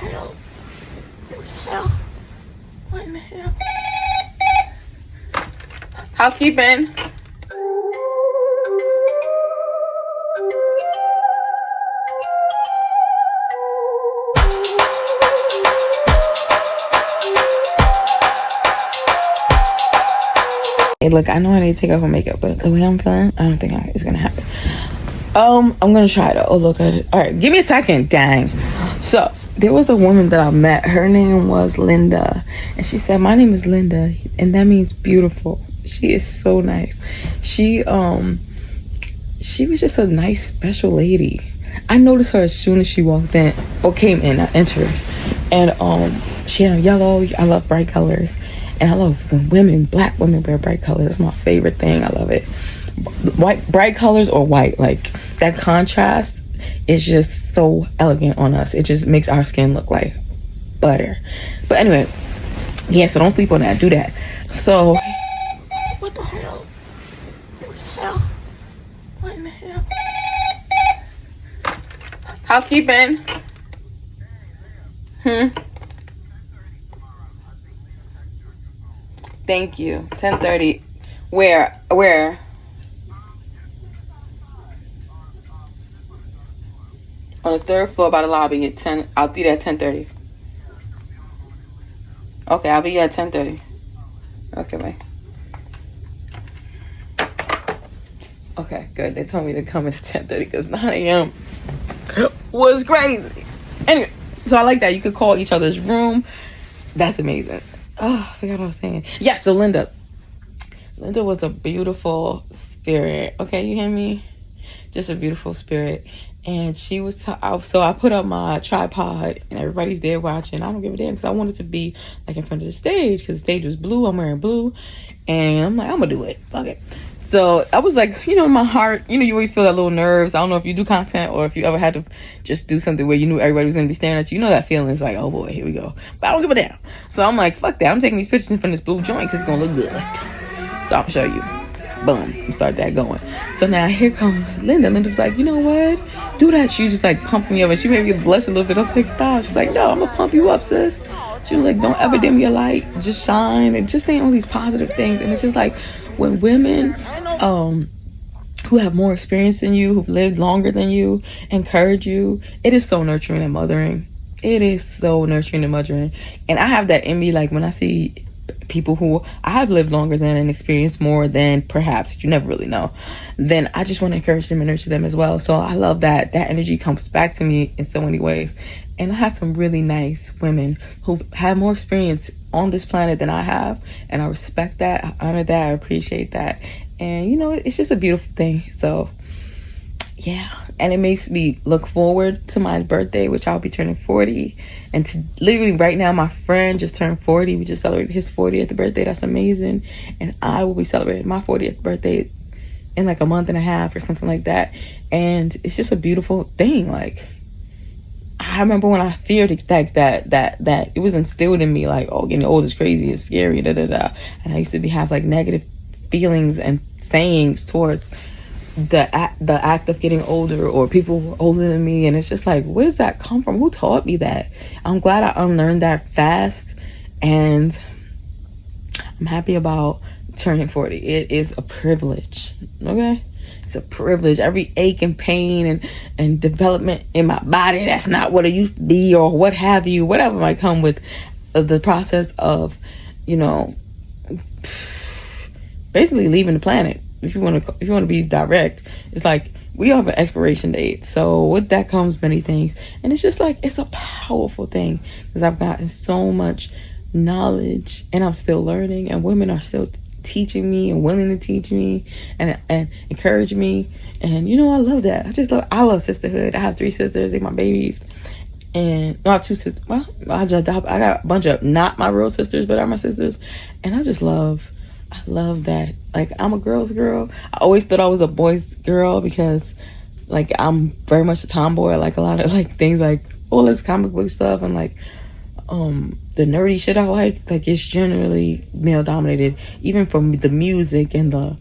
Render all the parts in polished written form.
hell? What the hell? What in the hell? Housekeeping. Hey, look, I know I need to take off my makeup, but the way I'm feeling, I don't think it's gonna happen. I'm gonna try to. Oh, look at it. All right, give me a second. Dang. So there was a woman that I met. Her name was Linda, and she said, "My name is Linda, and that means beautiful." She is so nice. She was just a nice, special lady. I noticed her as soon as she walked in or came in. I entered, and she had a yellow. I love bright colors. And I love when black women wear bright colors. It's my favorite thing. I love it. Bright colors or white, like that contrast is just so elegant on us. It just makes our skin look like butter. But anyway, yeah, so don't sleep on that. Do that. So, what the hell? What the hell? What in the hell? Housekeeping. Thank you. 10:30. Where? On the third floor by the lobby at 10. I'll be there at 10:30. Okay, I'll be there at 10:30. Okay, bye. Okay, good. They told me to come in at 10:30 because 9 a.m. was crazy. Anyway, so I like that. You could call each other's room. That's amazing. Oh, I forgot what I was saying. Yeah, so Linda was a beautiful spirit. Okay, you hear me? Just a beautiful spirit. And she was, so I put up my tripod and everybody's there watching. I don't give a damn because I wanted to be like in front of the stage because the stage was blue. I'm wearing blue. And I'm like, I'm going to do it. Fuck it. So I was like, in my heart, you always feel that little nerves. I don't know if you do content or if you ever had to just do something where you knew everybody was going to be staring at you. That feeling is like, oh boy, here we go. But I don't give a damn. So I'm like, fuck that. I'm taking these pictures from this blue joint because it's going to look good. So I'll show you. Boom. And start that going. So now here comes Linda. Linda was like, you know what? Do that. She just like pumped me up and she made me blush a little bit. I was like, stop. She's like, no, I'm going to pump you up, sis. She was like, don't ever dim your light. Just shine. And just saying all these positive things. And it's just like when women, who have more experience than you, who've lived longer than you, encourage you, it is so nurturing and mothering. It is so nurturing and mothering. And I have that in me, like when I see people who I have lived longer than and experienced more than perhaps, you never really know, then I just want to encourage them and nurture them as well. So I love that energy comes back to me in so many ways. And I have some really nice women who have more experience on this planet than I have, and I respect that, I honor that, I appreciate that. And it's just a beautiful thing. So yeah, and it makes me look forward to my birthday, which I'll be turning 40. And literally right now, my friend just turned 40. We just celebrated his 40th birthday. That's amazing. And I will be celebrating my 40th birthday in like a month and a half or something like that. And it's just a beautiful thing. Like, I remember when I feared that it was instilled in me, like, oh, getting old is crazy, it's scary, And I used to have like negative feelings and sayings towards the act of getting older or people who are older than me. And it's just like, where does that come from? Who taught me that? I'm glad I unlearned that fast, and I'm happy about turning 40. It is a privilege. Okay, it's a privilege. Every ache and pain and development in my body that's not what it used to be, or what have you, whatever might come with the process of basically leaving the planet. If you want to be direct, it's like we have an expiration date. So with that comes many things, and it's just like, it's a powerful thing because I've gotten so much knowledge and I'm still learning, and women are still teaching me and willing to teach me and encourage me. And I love that. I love sisterhood. I have 3 sisters, they're my babies. And no, I have 2 sisters. Well, I got a bunch of not my real sisters, but are my sisters. And I love that. Like, I'm a girl's girl. I always thought I was a boy's girl because, like, I'm very much a tomboy. I like a lot of, like, things like all this comic book stuff and, like, the nerdy shit I like it's generally male dominated. Even from the music and the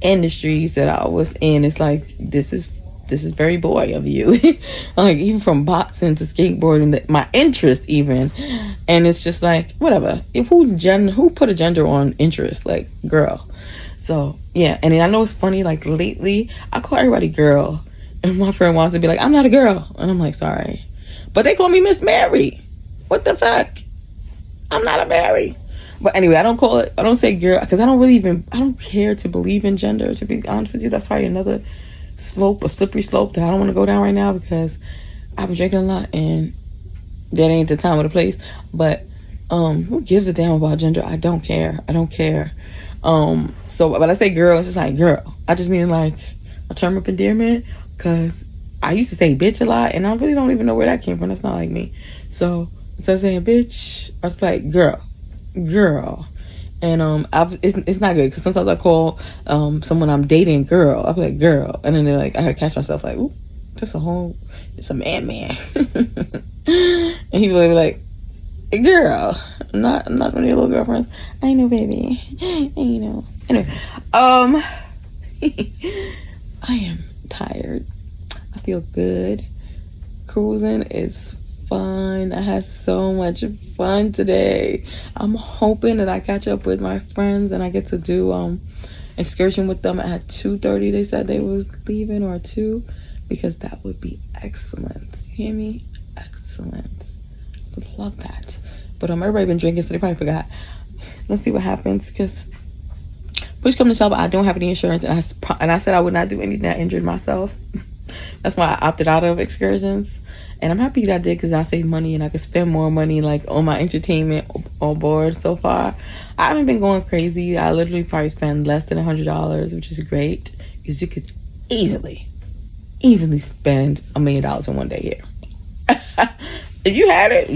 industries that I was in, it's like, this is this is very boy of you. Like, even from boxing to skateboarding, my interest even. And it's just like, whatever. Who put a gender on interest? Like, girl. So, yeah. And then I know it's funny, like, lately, I call everybody girl. And my friend wants to be like, I'm not a girl. And I'm like, sorry. But they call me Miss Mary. What the fuck? I'm not a Mary. But anyway, I don't say girl, because I don't care to believe in gender, to be honest with you. That's probably another slippery slope that I don't want to go down right now, because I've been drinking a lot and that ain't the time or the place. But who gives a damn about gender? I don't care. So when I say girl, it's just like girl. I just mean like a term of endearment, because I used to say bitch a lot, and I really don't even know where that came from. That's not like me. So instead of saying bitch, I was like girl. And it's not good, because sometimes I call someone I'm dating girl. I'll be like girl, and then they're like, I gotta catch myself like, ooh, it's a man. And he be like, girl, not one of your little girlfriends. I know, baby. I know. Anyway, I am tired. I feel good. Cruising is fun. I had so much fun today. I'm hoping that I catch up with my friends and I get to do excursion with them at 2:30. They said they was leaving, or 2, because that would be excellent. You hear me? Excellent. Would love that. But everybody been drinking, so they probably forgot. Let's see what happens, because push come to shove, I don't have any insurance, and I said I would not do anything that injured myself. That's why I opted out of excursions. And I'm happy that I did, because I saved money and I could spend more money like on my entertainment on board so far. I haven't been going crazy. I literally probably spend less than $100, which is great, because you could easily spend $1 million in one day here. If you had it,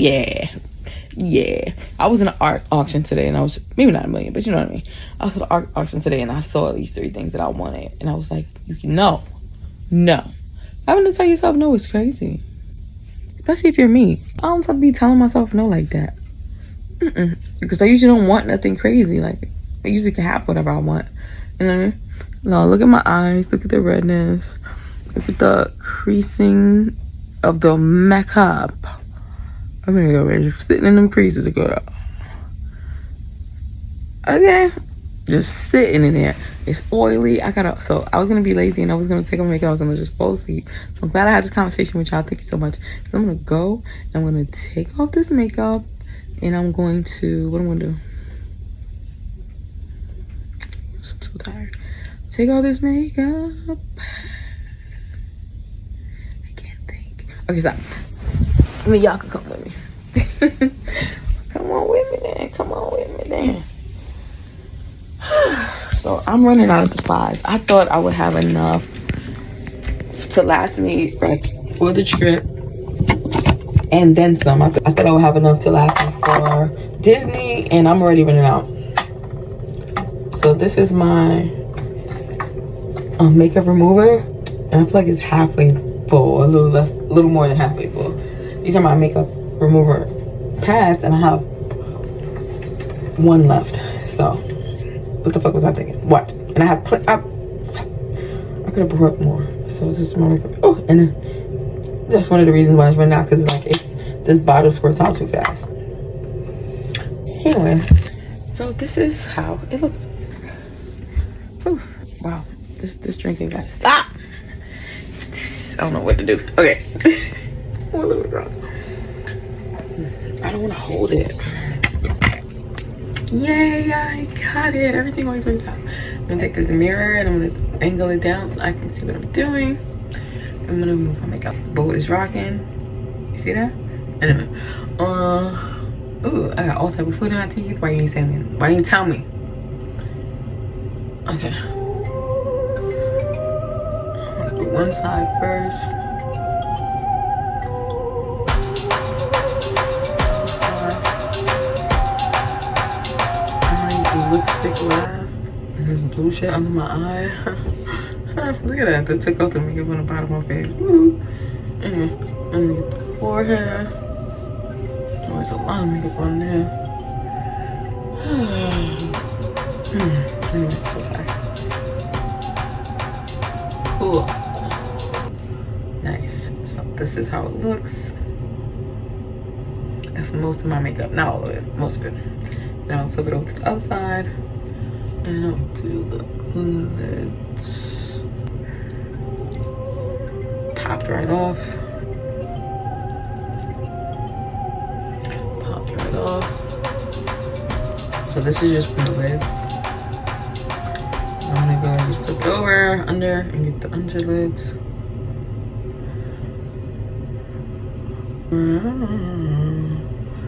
yeah. I was in an art auction today, and I was, maybe not $1 million, but you know what I mean. I was at an art auction today, and I saw at least 3 things that I wanted, and I was like, no. Having to tell yourself no is crazy. Especially if you're me. I don't have to be telling myself no like that. Because I usually don't want nothing crazy. Like, I usually can have whatever I want. You know what I mean? No, look at my eyes. Look at the redness. Look at the creasing of the makeup. I'm gonna go right, sitting in them creases, girl. Okay. Just sitting in there. It's oily. So I was gonna be lazy and I was gonna take off makeup. I was gonna just fall asleep. So I'm glad I had this conversation with y'all. Thank you so much. So I'm gonna go and I'm gonna take off this makeup, and I'm going to, what I'm gonna do? I'm so tired. Take off this makeup. I can't think. Okay, stop. I mean, y'all can come with me. Come on with me then. So I'm running out of supplies. I thought I would have enough to last me for the trip and then some. I thought I would have enough to last me for Disney, and I'm already running out. So this is my makeup remover, and I feel like it's halfway full, a little more than halfway full. These are my makeup remover pads, and I have 1 left. So what the fuck was I thinking? What? And I have I could have brought more. So this is my makeup. Oh, and then that's one of the reasons why it's running out, because like this bottle squirts out too fast. Anyway, so this is how it looks. Whew, wow, this drinking gotta stop. I don't know what to do. Okay, I'm a little drunk. I don't want to hold it. Yay, I got it. Everything always works out. I'm gonna take this mirror and I'm gonna angle it down so I can see what I'm doing. I'm gonna move my makeup. Boat is rocking. You see that? Anyway, ooh, I got all type of food in my teeth. Why you ain't saying me? Why you ain't tell me? Okay. I'm gonna do one side first. Lipstick left, and there's blue shit under my eye. Look at that, they took out the makeup on the bottom of my face. Woo. Anyway, I'm gonna get the forehead. Oh, there's a lot of makeup on there. Anyway, okay. Cool. this is how it looks. That's most of my makeup, not all of it, most of it. Now I'll flip it over to the other side and I'll do the lids. Popped right off. Popped right off. So this is just for the lids. I'm gonna go and just flip it over, under, and get the underlids.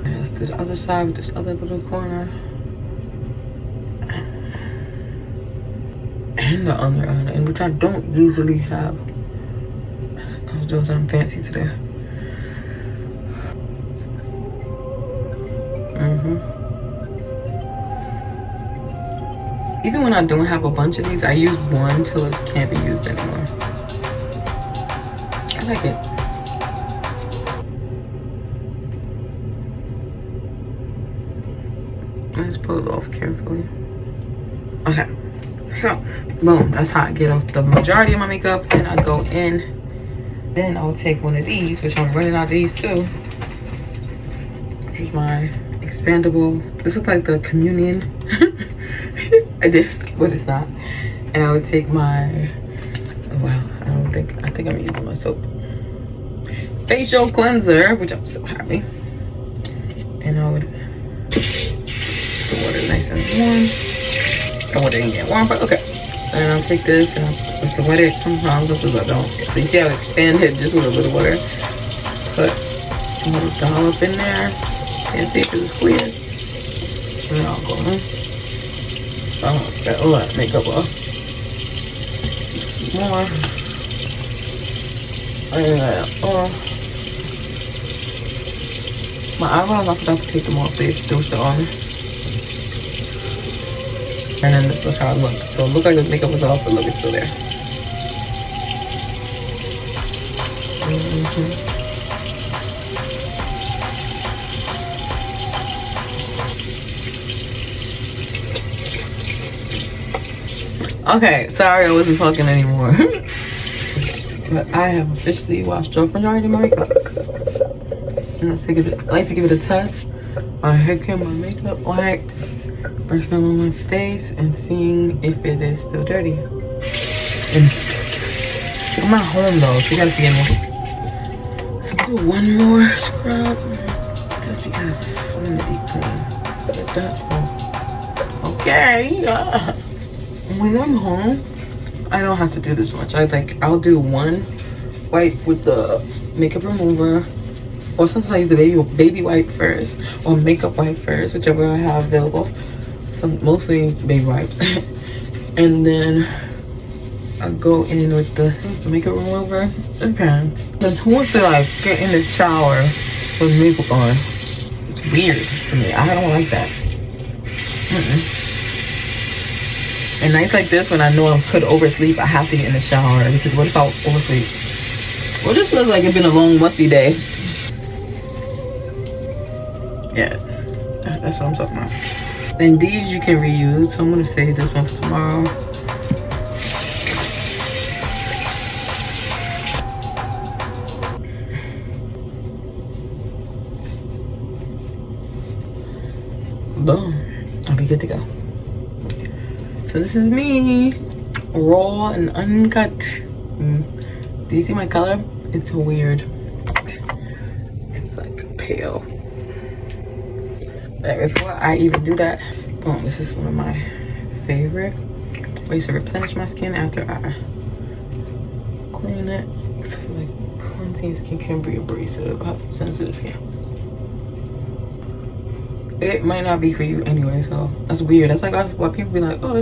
Let's do the other side with this other little corner. And the under eye, and which I don't usually have. I was doing something fancy today. Even when I don't have a bunch of these, I use one till it can't be used anymore. I like it. Let's pull it off carefully. Okay, so boom, that's how I get off the majority of my makeup. Then I go in, then I'll take one of these, which I'm running out of these too, which is my expandable. This looks like the communion. I did, but it's not. And I would take my, oh wow, I think I'm using my soap. Facial cleanser, which I'm so happy. And I would the water nice and warm. I want it to get warm, but okay. And I'll take this and I'll wet it sometimes, sometimes I don't. So you see how I expanded just with a little water. Put a little dollop in there. Can't see because it's clear. And then I'll go in. Oh, got all that makeup off. Some more. And off. My eyebrows, I forgot to take them off. They still on. And then this is how it looks. So it looks like the makeup was off, but look, it's still there. Okay, sorry I wasn't talking anymore. But I have officially washed off majority of my makeup. And let's take it. I like to give it a test. My hair care, my makeup like. Brushing on my face and seeing if it is still dirty. And I'm not home though, so you gotta forgive me. Let's do one more scrub. Just because I want to be clean. Get that. Okay. When I'm home, I don't have to do this much. I'll do one wipe with the makeup remover. Or sometimes I use the baby wipe first. Or makeup wipe first, whichever I have available. Mostly baby wipes. And then I go in with the makeup remover and pants. Then once I get in the shower with makeup on, it's weird to me. I don't like that. And nights like this, when I know I could oversleep, I have to get in the shower, because what if I oversleep? Well, this looks like it's been a long musty day. Yeah, that's what I'm talking about. And these you can reuse, so I'm gonna save this one for tomorrow. Boom, I'll be good to go. So this is me, raw and uncut. Do you see my color? It's weird. It's like pale. Before I even do that, this is one of my favorite ways to replenish my skin after I clean it. So like cleansing skin can be abrasive. I have sensitive skin. It might not be for you anyway, so that's weird. That's like why people be like, oh,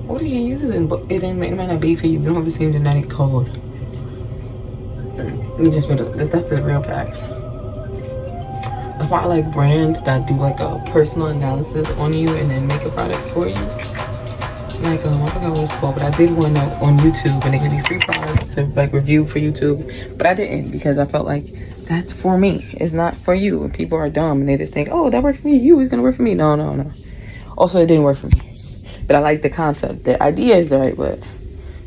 what are you using? But it might not be for you. You don't have the same genetic code. That's the real fact. That's why I like brands that do like a personal analysis on you and then make a product for you. Like I forgot what it's called, but I did one on YouTube and they give me free products to like review for YouTube. But I didn't, because I felt like that's for me. It's not for you. And people are dumb and they just think, oh, that worked for me. It's gonna work for me. No. Also, it didn't work for me. But I like the concept. The idea is right, but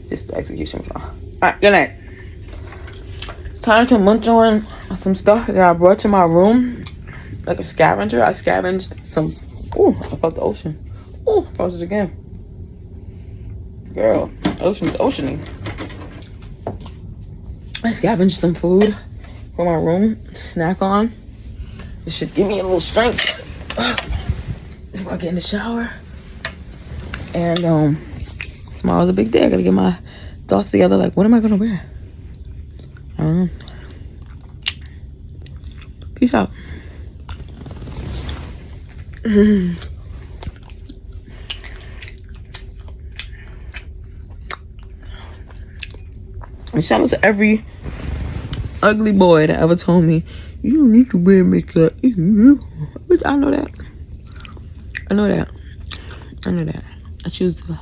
just the execution was wrong. All right, good night. time to munch on some stuff that I brought to my room. Like a scavenger. I scavenged some. Oh, I felt the ocean. Oh, I felt it again. Girl, ocean's oceaning. I scavenged some food for my room to snack on. This should give me a little strength before I get in the shower. And tomorrow's a big day. I gotta get my thoughts together. Like, what am I gonna wear? I don't know. Peace out. And shout out to every ugly boy that ever told me, you don't need to wear makeup. Bitch, I know that. I know that. I choose to